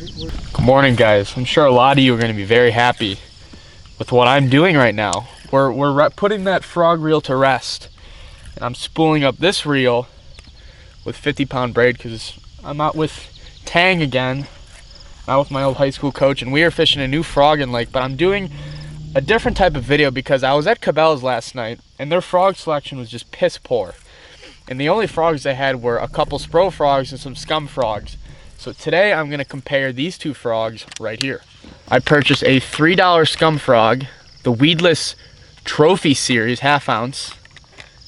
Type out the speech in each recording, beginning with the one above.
Good morning, guys. I'm sure a lot of you are going to be very happy with what I'm doing right now. We're putting that frog reel to rest, and I'm spooling up this reel with 50-pound braid because I'm out with Tang again, out with my old high school coach, and we are fishing a new frogging lake. But I'm doing a different type of video because I was at Cabela's last night, and their frog selection was just piss poor. And the only frogs they had were a couple Spro frogs and some Scum frogs. So today I'm gonna compare these two frogs right here. I purchased a $3 Scum frog, the weedless trophy series, 1/2 ounce.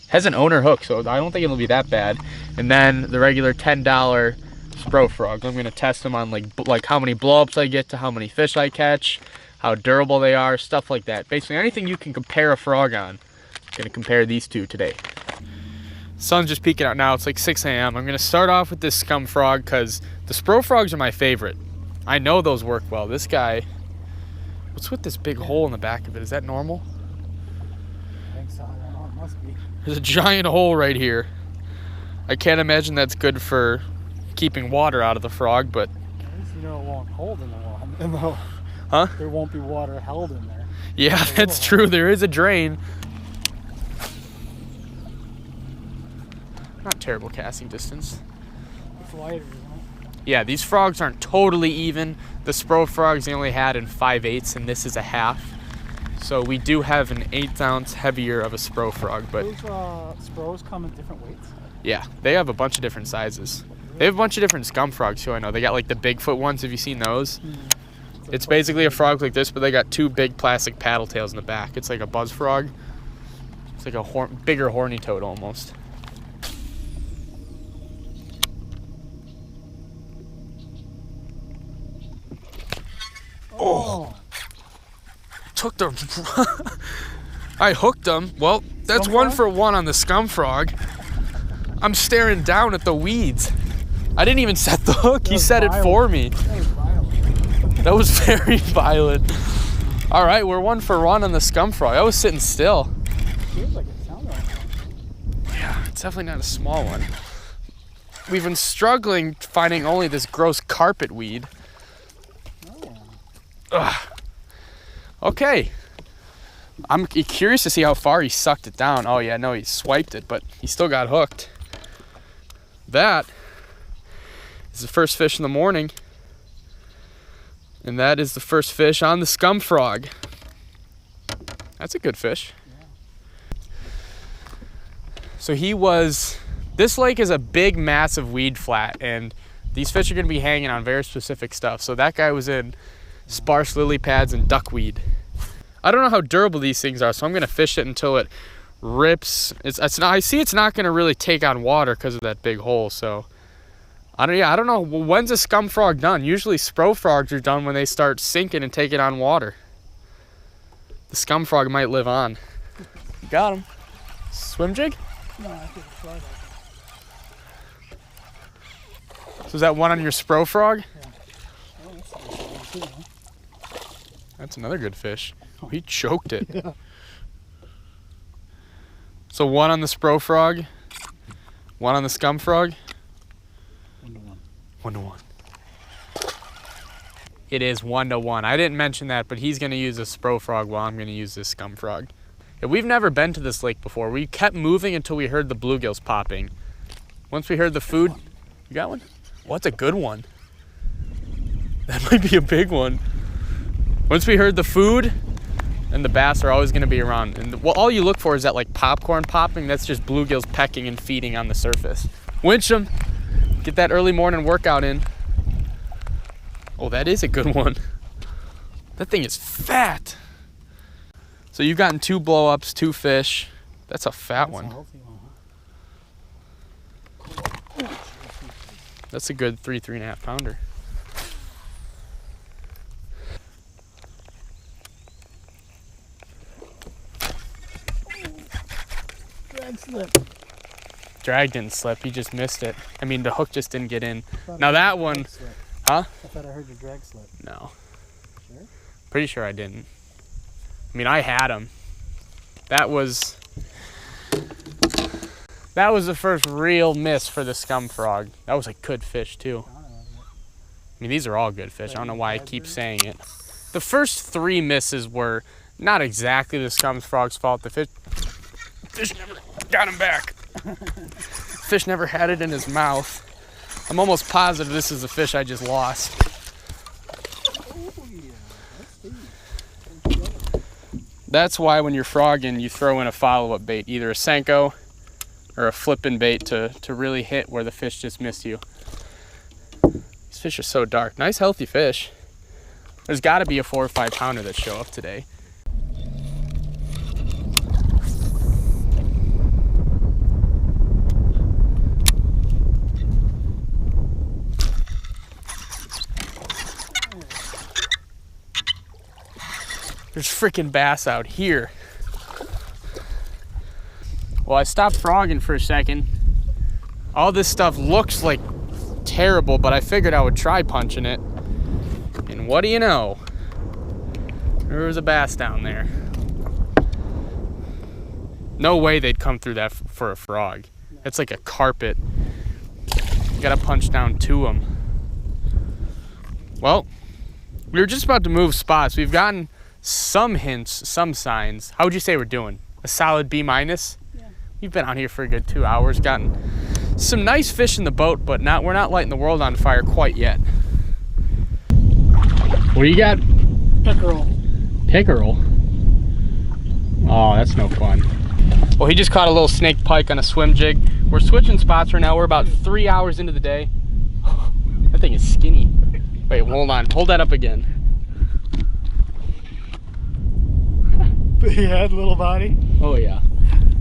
Has an owner hook, so I don't think it'll be that bad. And then the regular $10 Spro frogs. I'm gonna test them on like how many blow-ups I get to how many fish I catch, how durable they are, stuff like that. Basically anything you can compare a frog on. I'm gonna compare these two today. Sun's just peeking out now. It's like 6 a.m. I'm gonna start off with this Scum frog because the Spro frogs are my favorite. I know those work well. This guy, what's with this big hole in the back of it? Is that normal? I think so. I don't know. It must be. There's a giant hole right here. I can't imagine that's good for keeping water out of the frog, but At least you know it won't hold in the hole. huh? There won't be water held in there. Yeah, that's true. There is a drain. Not terrible casting distance. It's wider, isn't it? Yeah, these frogs aren't totally even. The Spro frogs they only had in 5/8, and this is a 1/2. So we do have an 1/8 ounce heavier of a Spro frog, but Those Spros come in different weights. yeah, they have a bunch of different sizes. They have a bunch of different Scum frogs too. I know they got like the Bigfoot ones. Have you seen those? It's basically a frog like this, but they got two big plastic paddle tails in the back. It's like a buzz frog. It's like a bigger horny toad almost. Oh, took the I hooked them. Well, that's Scum 1 frog? for 1 on the Scum frog. I'm staring down at the weeds. I didn't even set the hook. He set it for me. That was violent. That was very violent. All right, we're 1 for 1 on the Scum frog. I was sitting still. Feels like it sounded like it. Yeah, it's definitely not a small one. We've been struggling finding only this gross carpet weed. Ugh. Okay. I'm curious to see how far he sucked it down. Oh yeah, no, he swiped it, but he still got hooked. That is the first fish in the morning. And that is the first fish on the Scum frog. That's a good fish. Yeah. So this lake is a big, massive weed flat, and these fish are gonna be hanging on very specific stuff. So that guy was in sparse lily pads and duckweed. I don't know how durable these things are, so I'm gonna fish it until it rips. I see it's not gonna really take on water because of that big hole. So I don't know. When's a Scum frog done? Usually Spro frogs are done when they start sinking and taking on water. The Scum frog might live on. Got him. Swim jig? No, I think it's right. So is that one on your Spro frog? Yeah. Oh, that's a good one too, huh? That's another good fish. Oh, he choked it. Yeah. So 1 on the Spro frog, 1 on the Scum frog. 1 to 1. 1 to 1. It is 1 to 1. I didn't mention that, but he's gonna use a Spro frog while I'm gonna use this Scum frog. Yeah, we've never been to this lake before. We kept moving until we heard the bluegills popping. Once we heard the food, you got one? What's a good one? That might be a big one. Once we heard the food, and the bass are always gonna be around. And all you look for is that like popcorn popping. That's just bluegills pecking and feeding on the surface. Winch them. Get that early morning workout in. Oh, that is a good one. That thing is fat. So you've gotten 2 blow-ups, 2 fish. That's a fat one. A healthy one, huh? That's a good 3.5 pounder. Drag slip. Drag didn't slip, he just missed it. I mean, the hook just didn't get in. Now that one, huh? I thought I heard your drag slip. No. Sure? Pretty sure I didn't. I mean, I had him. That was the first real miss for the Scum frog. That was a good fish too. mean, these are all good fish. I don't know why I keep saying it. The first 3 misses were not exactly the scum frog's fault. The fish never got him back. Fish never had it in his mouth. I'm almost positive this is the fish I just lost. That's why when you're frogging, you throw in a follow-up bait, either a Senko or a flipping bait to really hit where the fish just missed you. These fish are so dark. Nice, healthy fish. There's got to be a 4 or 5 pounder that show up today. There's freaking bass out here. Well, I stopped frogging for a second. All this stuff looks like terrible, but I figured I would try punching it. And what do you know? There was a bass down there. No way they'd come through that for a frog. It's like a carpet. You gotta punch down to them. Well, we were just about to move spots. We've gotten some hints, some signs. How would you say we're doing? A solid B-? Yeah. We've been out here for a good 2 hours, gotten some nice fish in the boat, but we're not lighting the world on fire quite yet. What do you got? Pickerel. Pickerel? Oh, that's no fun. Well, he just caught a little snake pike on a swim jig. We're switching spots right now. We're about 3 hours into the day. That thing is skinny. Wait, hold on. Hold that up again. Big head, little body. Oh yeah.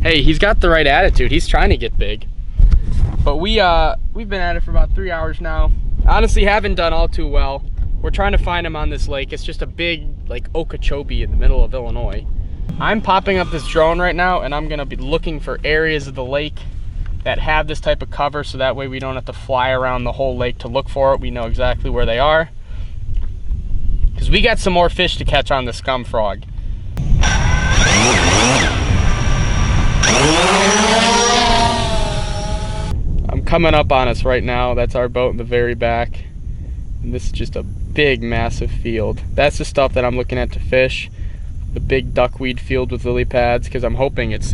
Hey, he's got the right attitude. He's trying to get big. But we've been at it for about 3 hours now. Honestly, haven't done all too well. We're trying to find him on this lake. It's just a big, like, Okeechobee in the middle of Illinois. I'm popping up this drone right now, and I'm gonna be looking for areas of the lake that have this type of cover, so that way we don't have to fly around the whole lake to look for it. We know exactly where they are. Because we got some more fish to catch on the scum frog. I'm coming up on us right now. That's our boat in the very back. And this is just a big, massive field. That's the stuff that I'm looking at to fish. The big duckweed field with lily pads, because I'm hoping it's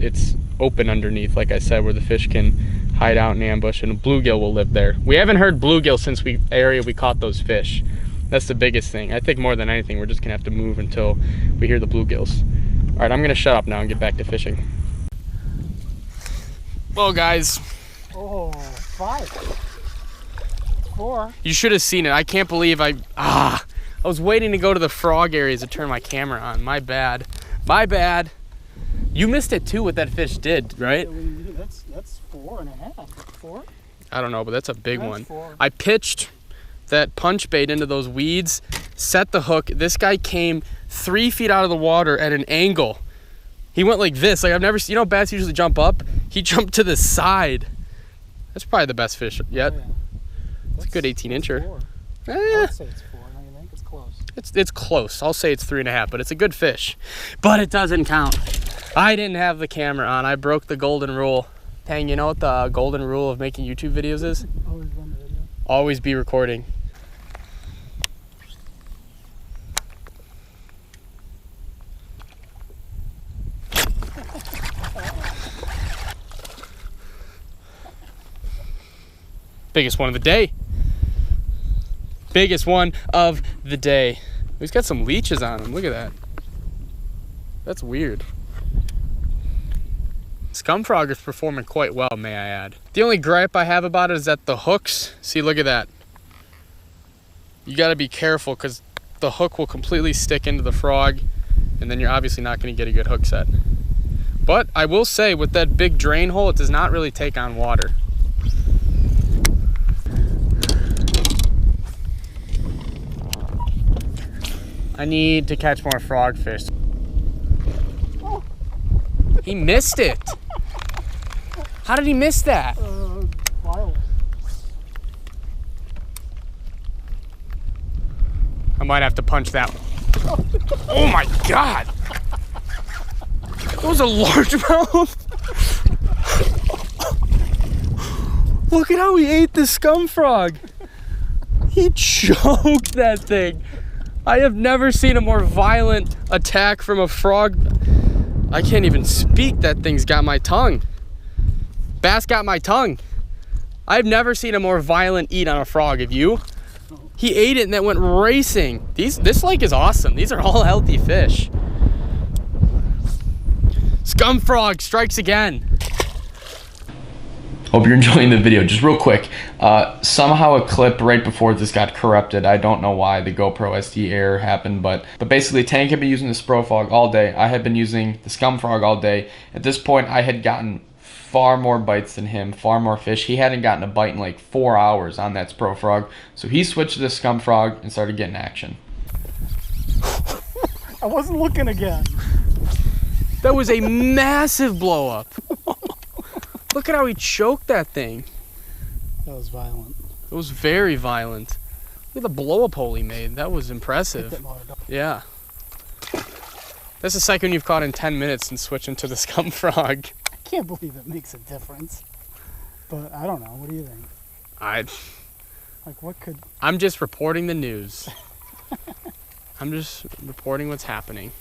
open underneath, like I said, where the fish can hide out and ambush, and a bluegill will live there. We haven't heard bluegill since we caught those fish. That's the biggest thing. I think more than anything, we're just gonna have to move until we hear the bluegills. All right, I'm gonna shut up now and get back to fishing. Well, guys. Oh, 5. 4. You should have seen it. I can't believe I was waiting to go to the frog areas to turn my camera on. My bad. My bad. You missed it too, what that fish did, right? That's 4.5. 4? I don't know, but that's a big one. 4. I pitched that punch bait into those weeds, set the hook. This guy came 3 feet out of the water at an angle. He went like this. Like, I've never seen, you know, bass usually jump up. He jumped to the side. That's probably the best fish yet. Oh, yeah. It's a good 18-incher. 4. I would say it's 4. Don't you think? It's close. It's close. I'll say it's 3.5, but it's a good fish. But it doesn't count. I didn't have the camera on. I broke the golden rule. Dang, you know what the golden rule of making YouTube videos is? Always run the video. Always be recording. Biggest one of the day. Biggest one of the day. He's got some leeches on him. Look at that. That's weird. Scum frog is performing quite well, may I add. The only gripe I have about it is that the hooks, see, look at that. You gotta be careful because the hook will completely stick into the frog, and then you're obviously not gonna get a good hook set. But I will say, with that big drain hole, it does not really take on water. I need to catch more frogfish. Oh. He missed it. How did he miss that? Violent. I might have to punch that one. Oh my God. That was a largemouth. Look at how he ate this scum frog. He choked that thing. I have never seen a more violent attack from a frog. I can't even speak. That thing's got my tongue. Bass got my tongue. I've never seen a more violent eat on a frog. Have you? He ate it and then went racing. This lake is awesome. These are all healthy fish. Scum frog strikes again. Hope you're enjoying the video. Just real quick, somehow a clip right before this got corrupted. I don't know why the GoPro SD error happened, but basically Tank had been using the Spro frog all day. I had been using the Scum frog all day. At this point, I had gotten far more bites than him, far more fish. He hadn't gotten a bite in like 4 hours on that Spro frog, so he switched to the Scum frog and started getting action. I wasn't looking again. That was a massive blow up. Look at how he choked that thing. That was violent. It was very violent. Look at the blow up hole he made. That was impressive. Yeah. That's the second you've caught in 10 minutes and switching to the Scum frog. I can't believe it makes a difference. But I don't know. What do you think? Like, what could... I'm just reporting the news. I'm just reporting what's happening.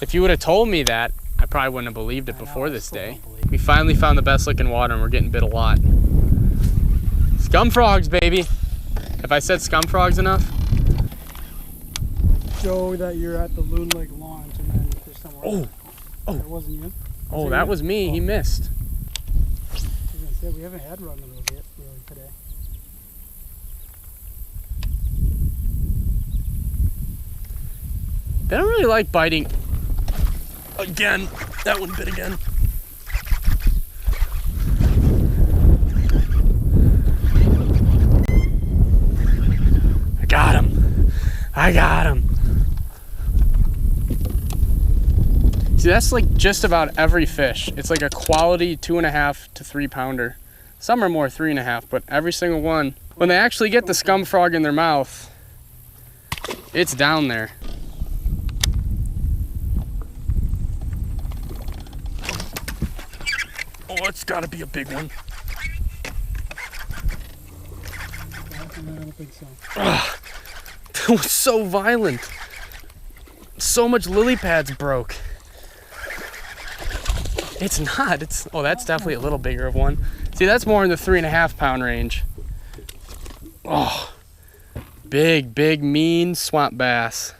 If you would have told me that, I probably wouldn't have believed it before this day. We finally found the best looking water and we're getting bit a lot. Scum frogs, baby. Have I said scum frogs enough? Show that you're at the Loon Lake launch and then there's somewhere else. Oh. That wasn't you? Oh, that was me. He missed. I was gonna say, we haven't had run of those yet really today. They don't really like biting. Again. That one bit again. I got him. I got him. See, that's like just about every fish. It's like a quality 2.5 to 3 pounder. Some are more 3.5, but every single one, when they actually get the Scum frog in their mouth, it's down there. Oh, it's gotta be a big one. I don't think so. That was so violent. So much lily pads broke. It's not. Oh, that's definitely a little bigger of one. See, that's more in the 3.5 pound range. Oh, big, big, mean swamp bass.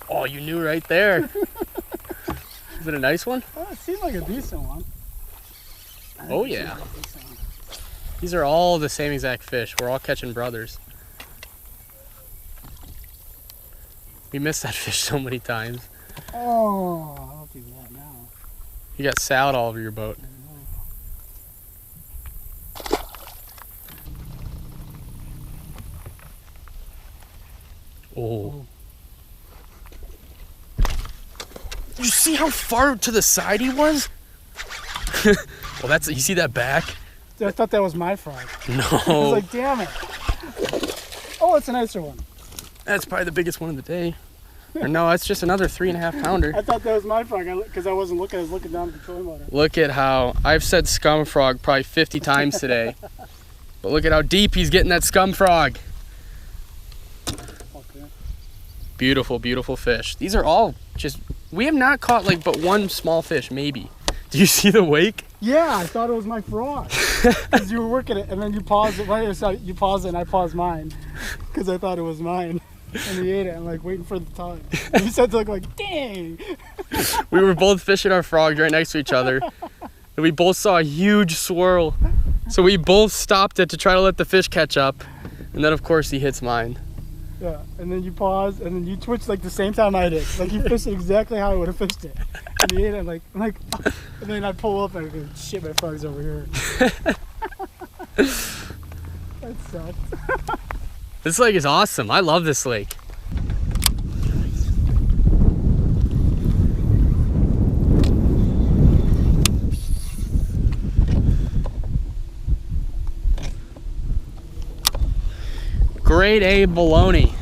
Oh, you knew right there. Is it a nice one? Oh, it seemed like a decent one. Oh, yeah. These are all the same exact fish. We're all catching brothers. We missed that fish so many times. Oh, I don't do that now. You got salad all over your boat. Oh. You see how far to the side he was? Well, that's, you see that back? I thought that was my frog. No. I was like, damn it. Oh, it's a nicer one. That's probably the biggest one of the day. Or no, it's just another 3.5 pounder. I thought that was my frog because I wasn't looking. I was looking down at the trolling motor. Look at how, I've said scum frog probably 50 times today. But look at how deep he's getting that scum frog. Okay. Beautiful, beautiful fish. These are all just, we have not caught like but one small fish, maybe. Do you see the wake? Yeah, I thought it was my frog. Because you were working it and then you paused it. Right, so you paused it and I paused mine. Because I thought it was mine. And he ate it. I'm like waiting for the time. And you said to look like, dang. We were both fishing our frogs right next to each other. And we both saw a huge swirl. So we both stopped it to try to let the fish catch up. And then of course he hits mine. Yeah, and then you paused and then you twitched like the same time I did. Like you fished it exactly how I would have fished it. And he ate it. I'm like, and then I pull up and I go, shit, my frog's over here. That sucked. This lake is awesome. I love this lake. Grade A bologna.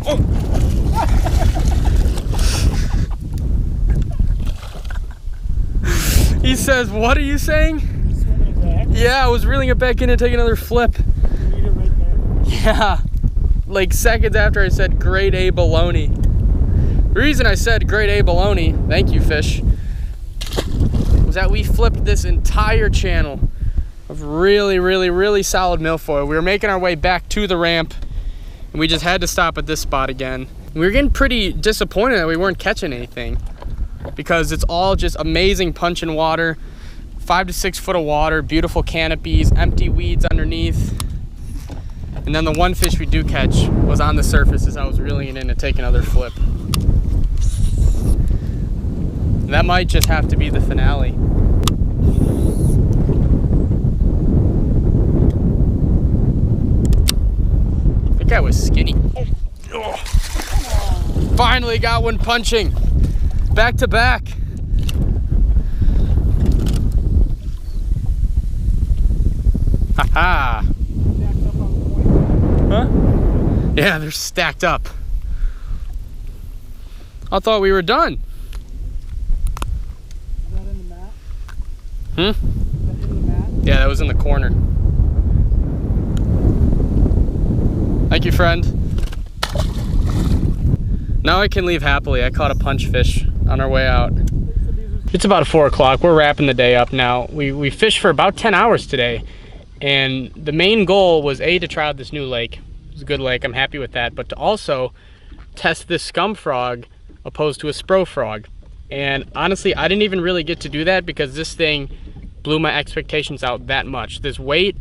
Oh. He says, what are you saying? Swimming it back. Yeah, I was reeling it back in to take another flip. You eat it right there. Yeah, like seconds after I said grade A baloney. The reason I said grade A baloney, thank you fish, was that we flipped this entire channel of really solid milfoil. We were making our way back to the ramp and we just had to stop at this spot again. We were getting pretty disappointed that we weren't catching anything because it's all just amazing punching water, 5 to 6 foot of water, beautiful canopies, empty weeds underneath. And then the one fish we do catch was on the surface as I was reeling it in to take another flip. That might just have to be the finale. That guy was skinny. Oh. Finally got one punching. Back to back. Ha-ha. Huh? Yeah, they're stacked up. I thought we were done. Is that in the mat? Hmm? Is that in the mat? Yeah, that was in the corner. Thank you, friend. Now I can leave happily. I caught a punch fish on our way out. It's about 4 o'clock. We're wrapping the day up now. We fished for about 10 hours today. And the main goal was A, to try out this new lake. It's a good lake, I'm happy with that. But to also test this scum frog opposed to a Spro frog. And honestly, I didn't even really get to do that because this thing blew my expectations out that much. This weight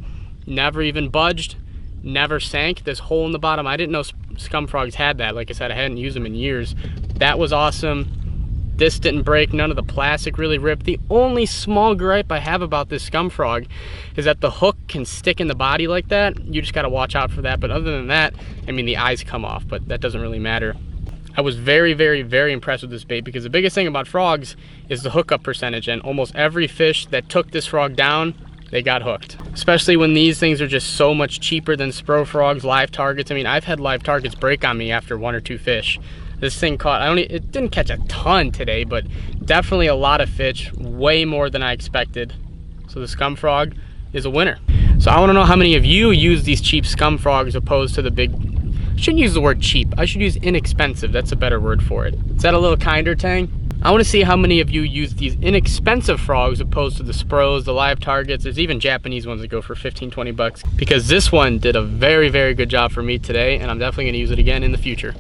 never even budged, never sank. This hole in the bottom, I didn't know scum frogs had that. Like I said, I hadn't used them in years. That was awesome. This didn't break, none of the plastic really ripped. The only small gripe I have about this scum frog is that the hook can stick in the body like that. You just gotta watch out for that. But other than that, I mean, the eyes come off, but that doesn't really matter. I was very impressed with this bait because the biggest thing about frogs is the hookup percentage, and almost every fish that took this frog down, they got hooked. Especially when these things are just so much cheaper than Spro frogs, live targets. I mean, I've had live targets break on me after 1 or 2 fish. This thing caught, it didn't catch a ton today, but definitely a lot of fish, way more than I expected. So the scum frog is a winner. So I wanna know how many of you use these cheap scum frogs opposed to the big, I shouldn't use the word cheap, I should use inexpensive, that's a better word for it. Is that a little kinder, Tang? I wanna see how many of you use these inexpensive frogs opposed to the Spros, the live targets. There's even Japanese ones that go for 15, 20 bucks. Because this one did a very good job for me today, and I'm definitely gonna use it again in the future.